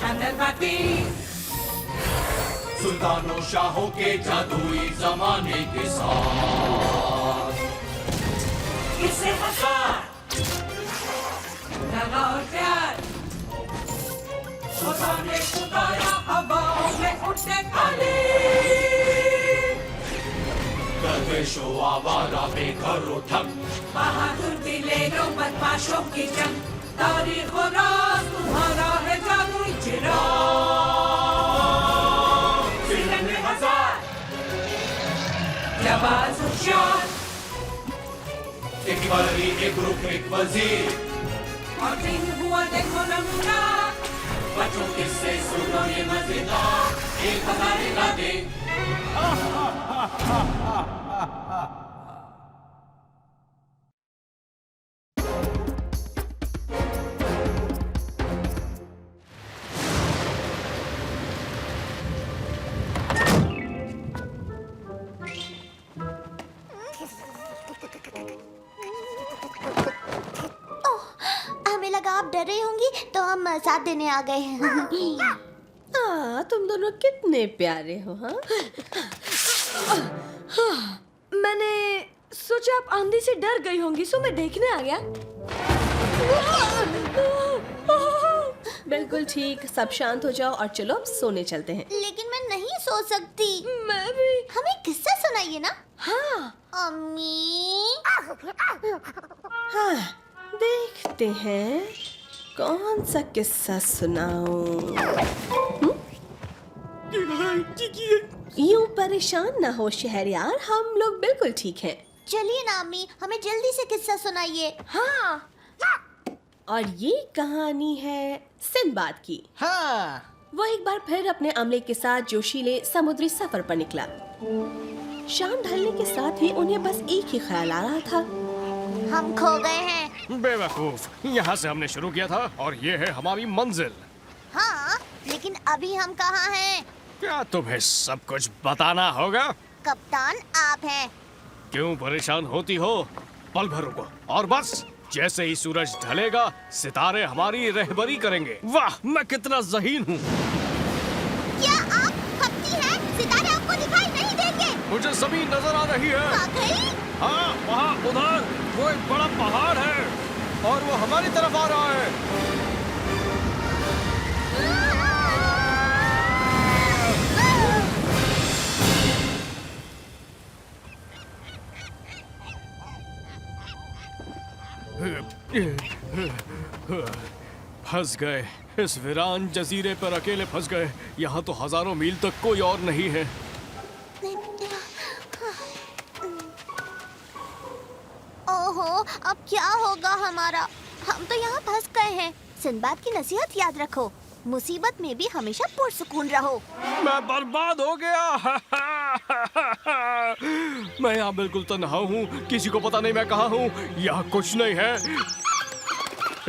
छानरबाती सुल्तानों शाहों के जादुई जमाने के साथ किसे हजार लगा और प्यार खुदा ने खुदाया हवाओं में उठे काली दरवेशो आवारा बेघर उठक बहादुर दिलेरों बदमाशों की जंग तारीख और राज तुम्हारा है जादुई चिराग जिले में हजार जाबाज होशियार एक वली एक रुख एक वजीर और दिन हुआ देखो नमूना बच्चों किससे सुनो ये मजेदार एक हजारे ला दे हमें लगा आप डर रही होंगी तो हम साथ देने आ गए हैं। तुम दोनों कितने प्यारे हो। मैंने सोचा आप आंधी से डर गई होंगी, सो मैं देखने आ गया। बिल्कुल ठीक, सब शांत हो जाओ और चलो अब सोने चलते हैं। लेकिन मैं नहीं सो सकती। मैं भी। हमें किस्सा सुनाइए ना। हाँ। अम्मी। हाँ, देखते हैं कौन सा किस्सा सुनाऊं। यूं परेशान ना हो शहरयार, हम लोग बिल्कुल ठीक हैं। चलिए ना अम्मी, हमें जल्दी से किस्सा सुनाइए। हाँ। और ये कहानी है सिंबाद की। हाँ। वो एक बार फिर अपने अमले के साथ जोशीले समुद्री सफर पर निकला। शाम ढलने के साथ ही उन्हें बस एक ही ख्याल आ रहा था, हम खो गए हैं। बेवकूफ, यहाँ से हमने शुरू किया था और ये है हमारी मंजिल। हाँ, लेकिन अभी हम कहाँ हैं? क्या तुम्हें सब कुछ बताना होगा? कप्तान आप हैं। क्यों परेशान होती हो? पल भर रुको और बस जैसे ही सूरज ढलेगा सितारे हमारी रहबरी करेंगे। वाह, मैं कितना ज़हीन हूँ। क्या आप खपती हैं? सितारे आपको दिखाई नहीं देंगे। मुझे जमीन नजर आ रही है। वाकई? हाँ, वहाँ उधर वो एक बड़ा पहाड़ है और वो हमारी तरफ आ रहा है। फंस गए इस वीरान जजीरे पर, अकेले फंस गए। यहाँ तो हजारों मील तक कोई और नहीं है। ओहो, अब क्या होगा हमारा? हम तो यहाँ फंस गए हैं। सिंबाद की नसीहत याद रखो, मुसीबत में भी हमेशा पुरसुकून रहो। मैं बर्बाद हो गया। मैं यहाँ बिल्कुल तन्हा हूँ, किसी को पता नहीं मैं कहाँ हूँ। यहाँ कुछ नहीं है।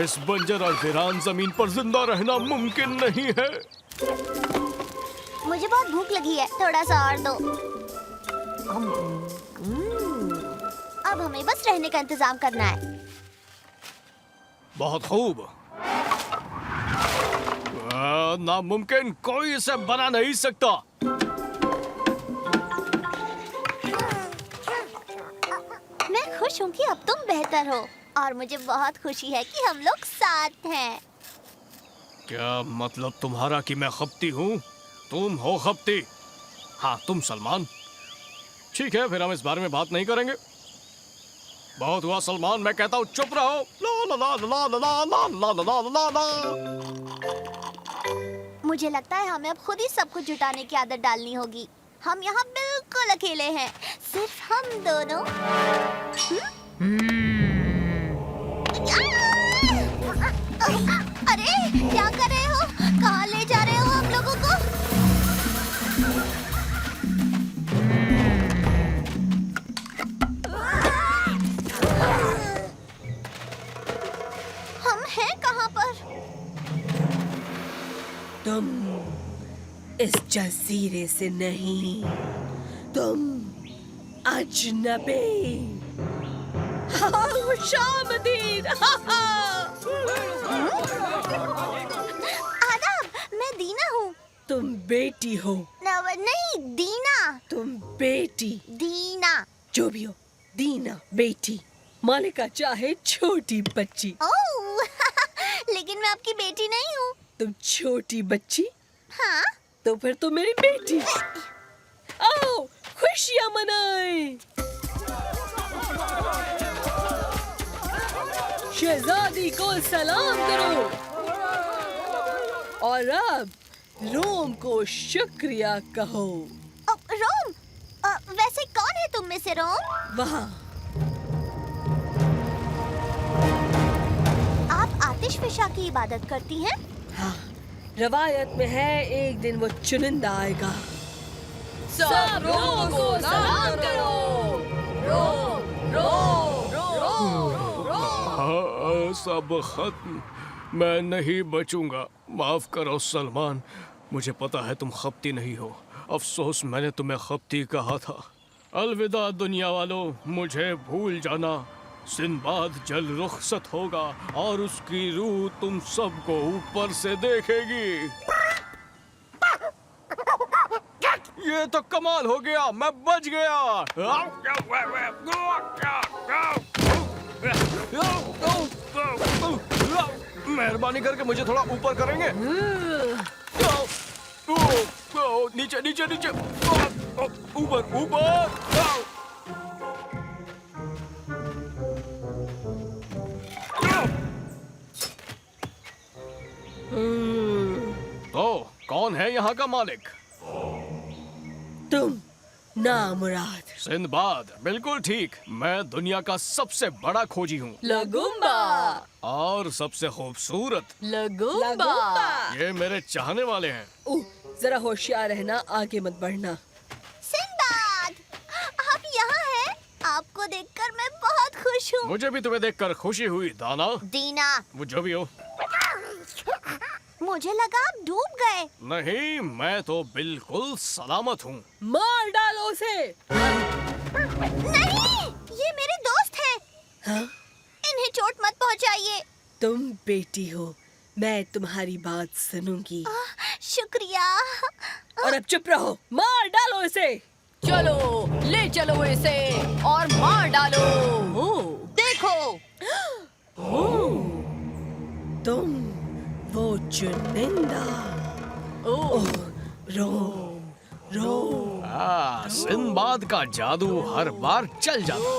इस बंजर और वीरान जमीन पर जिंदा रहना मुमकिन नहीं है। मुझे बहुत भूख लगी है, थोड़ा सा और दो। अब हमें बस रहने का इंतजाम करना है। बहुत खूब। नामुमकिन, कोई इसे बना नहीं सकता। मैं खुश हूँ कि अब तुम बेहतर हो और मुझे बहुत खुशी है कि हम लोग साथ हैं। क्या मतलब तुम्हारा कि मैं खपती हूँ? तुम हो खपती। हाँ, तुम सलमान। ठीक है, फिर हम इस बारे में बात नहीं करेंगे। बहुत हुआ सलमान, मैं कहता हूँ चुप रहो। ला ला ला ला ला ला ला ला ला ला। मुझे लगता है हमें अब खुद ही सब कुछ जुटाने की आदत डालनी होगी। हम यहाँ बिल्कुल अकेले हैं, सिर्फ हम दोनों। अरे क्या कर रहे हो? कहाँ ले जा रहे हो हम लोगों को? हम हैं कहाँ पर? तुम इस जजीरे से नहीं, तुम अजनबी। खुशामदीद। आदाब, मैं मैं दीना हूँ। तुम बेटी हो। नहीं, दीना। तुम बेटी। दीना। जो भी हो, दीना बेटी। मालिका चाहे छोटी बच्ची। ओह लेकिन मैं आपकी बेटी नहीं हूँ। तुम छोटी बच्ची? हाँ। तो फिर तो मेरी बेटी। आओ खुशियाँ मनाएं। शहजादी को सलाम करो और अब रोम को शुक्रिया कहो। रोम? वैसे कौन है तुम में से रोम? वहाँ आप आतिशफिशा की इबादत करती हैं? हाँ, रवायत में है एक दिन वो चुनिंदा आएगा। सब रोम को सलाम करो। रोम, रोम, रोम, हाँ, सब खत्म। मैं नहीं बचूंगा। माफ करो सलमान, मुझे पता है तुम खप्ती नहीं हो। अफसोस मैंने तुम्हें खप्ती कहा था। अलविदा दुनिया वालों, मुझे भूल जाना। सिंबाद जल रुखसत होगा और उसकी रूह तुम सबको ऊपर से देखेगी। ये तो कमाल हो गया, मैं बच गया। मेहरबानी करके मुझे थोड़ा ऊपर करेंगे? नीचे नीचे नीचे, ऊपर ऊपर। तो कौन है यहाँ का मालिक? तुम नामुराद। सिंदबाद, बिल्कुल ठीक। मैं दुनिया का सबसे बड़ा खोजी हूँ। लगुम्बा। और सबसे खूबसूरत। लगुम्बा। ये मेरे चाहने वाले हैं। जरा होशियार रहना, आगे मत बढ़ना। सिंबाद, आप यहाँ हैं? आपको देखकर मैं बहुत खुश हूँ। मुझे भी तुम्हें देखकर खुशी हुई दाना। दीना। वो जो भी हो। मुझे लगा आप डूब गए। नहीं, मैं तो बिल्कुल सलामत हूँ। मार डालो उसे। नहीं, ये मेरे दोस्त हैं। हाँ? इन्हें चोट मत पहुँचाइए। तुम बेटी हो, मैं तुम्हारी बात सुनूंगी। शुक्रिया। और अब चुप रहो, मार डालो इसे। चलो ले चलो इसे और मार डालो। देखो, तुम वो चुनिंदा। ओह, रो रो। सिंबाद का जादू हर बार चल जाता है।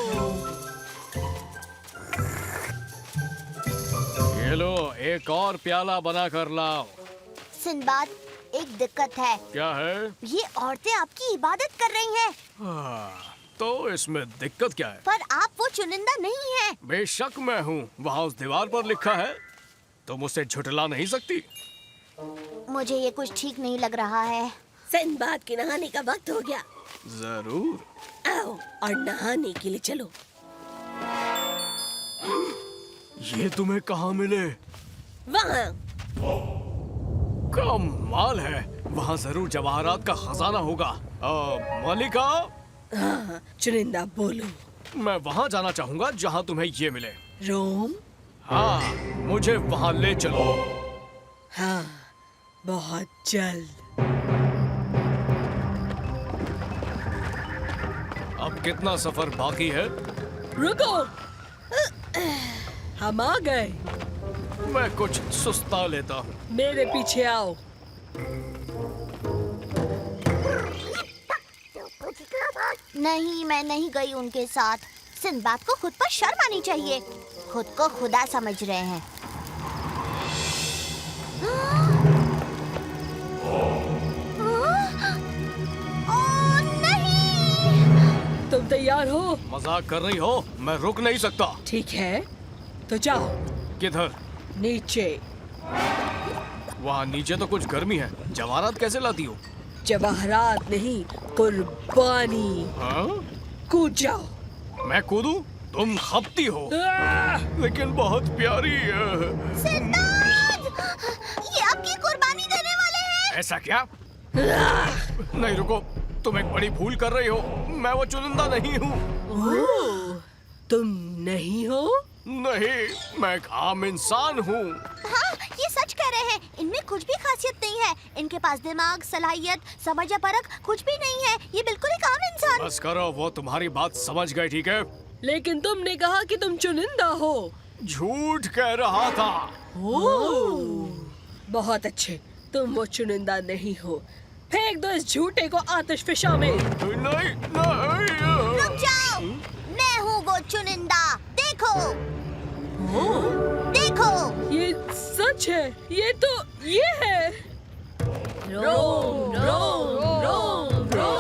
ये लो, एक और प्याला बना कर लाओ। सिंबाद, एक दिक्कत है। क्या है? ये औरतें आपकी इबादत कर रही हैं। तो इसमें दिक्कत क्या है? पर आप वो चुनिंदा नहीं हैं। बेशक मैं हूँ। वहाँ उस दीवार पर लिखा है। तुम उसे झुठला नहीं सकती। मुझे ये कुछ ठीक नहीं लग रहा है। सिंबाद के नहाने का वक्त हो गया। जरूर। आओ और नहाने के लिए चलो। ये तुम्हें कहाँ मिले? वहाँ। कमाल है। वहाँ जरूर जवाहरात का खजाना होगा। मालिका, हाँ, चुनिंदा बोलो। मैं वहाँ जाना चाहूँगा जहाँ तुम्हें ये मिले। रोम? हाँ, मुझे वहाँ ले चलो। हाँ, बहुत जल्द। अब कितना सफर बाकी है? रुको, हम आ गए। मैं कुछ सुस्ता लेता हूँ। मेरे पीछे आओ। नहीं, मैं नहीं गई उनके साथ। सिंबाद को खुद पर शर्म आनी चाहिए। खुद को खुदा समझ रहे हैं। ओह नहीं! तुम तैयार हो? मजाक कर रही हो? मैं रुक नहीं सकता। ठीक है, तो जाओ। किधर? नीचे। वहाँ नीचे तो कुछ गर्मी है। जवाहरात कैसे लाती हो? जवाहरात नहीं, कुर्बानी। हाँ? कूद जाओ। मैं कूदूं? तुम खपती हो, लेकिन बहुत प्यारी है। सिंबाद! ये आपकी कुर्बानी देने वाले हैं। ऐसा क्या? नहीं रुको, तुम एक बड़ी भूल कर रही हो। मैं वो चुनिंदा नहीं हूँ। ओह, तुम नहीं हो? नहीं, मैं एक आम इंसान हूँ। हाँ, ये सच कह रहे हैं। इनमें कुछ भी खासियत नहीं है। इनके पास दिमाग, सलाहियत, समझ या परख कुछ भी नहीं है। ये बिल्कुल एक आम इंसान। बस करो, वो तुम्हारी बात समझ गए, ठीक है? लेकिन तुमने कहा कि तुम चुनिंदा हो। झूठ कह रहा था। बहुत अच्छे, तुम वो चुनिंदा नहीं हो। फेंक दो इस झूठे को आतिशफिशा में। नहीं, रुक जाओ, मैं हूँ वो चुनिंदा। देखो, देखो। ये सच है, ये है। रोम रोम रोम रोम।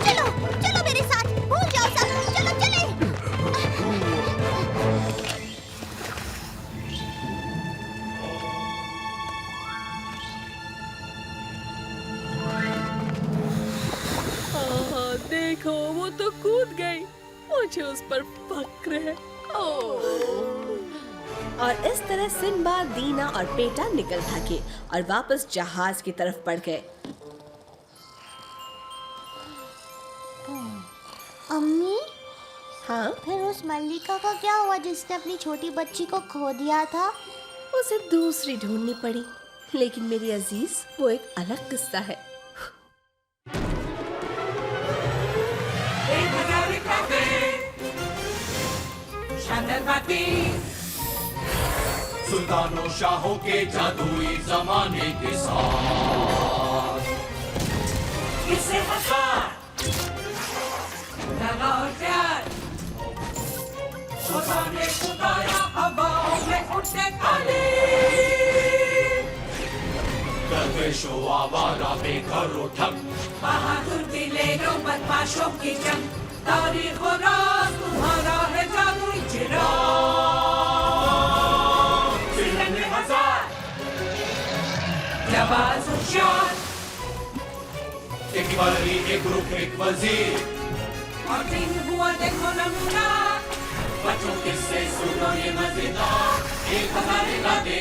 चलो चलो मेरे साथ, भूल जाओ सब, चलो चले। देखो, वो तो कूद गई। मुझे उस पर फक्र है। और इस तरह सिंबाद, दीना और पेटा निकल भागे और वापस जहाज की तरफ बढ़ गए। अम्मी, हाँ, फिर उस मल्लिका का क्या हुआ जिसने अपनी छोटी बच्ची को खो दिया था? उसे दूसरी ढूंढनी पड़ी। लेकिन मेरी अजीज, वो एक अलग किस्सा है। 1000 काफे, शानदार बातें, सुल्तानों शाहों के जादुई जमाने के साथ किससे हजार, लगा और प्यार, खुदा ने खुदाया हवाओं में उठने काले, दरवेशों आवारा बेघर उठक, बहादुर दिलेरों बदमाशों की जंग, तारीख और राज तुम्हारा है जादुई चिराग। सिलंदे हजार, जाबाज होशियार, एक वली, एक ग्रुप, एक वजीर, और दिन हुआ देखो नमूना, बच्चों किससे सुनो ये मजेदार, 1000 इरादे।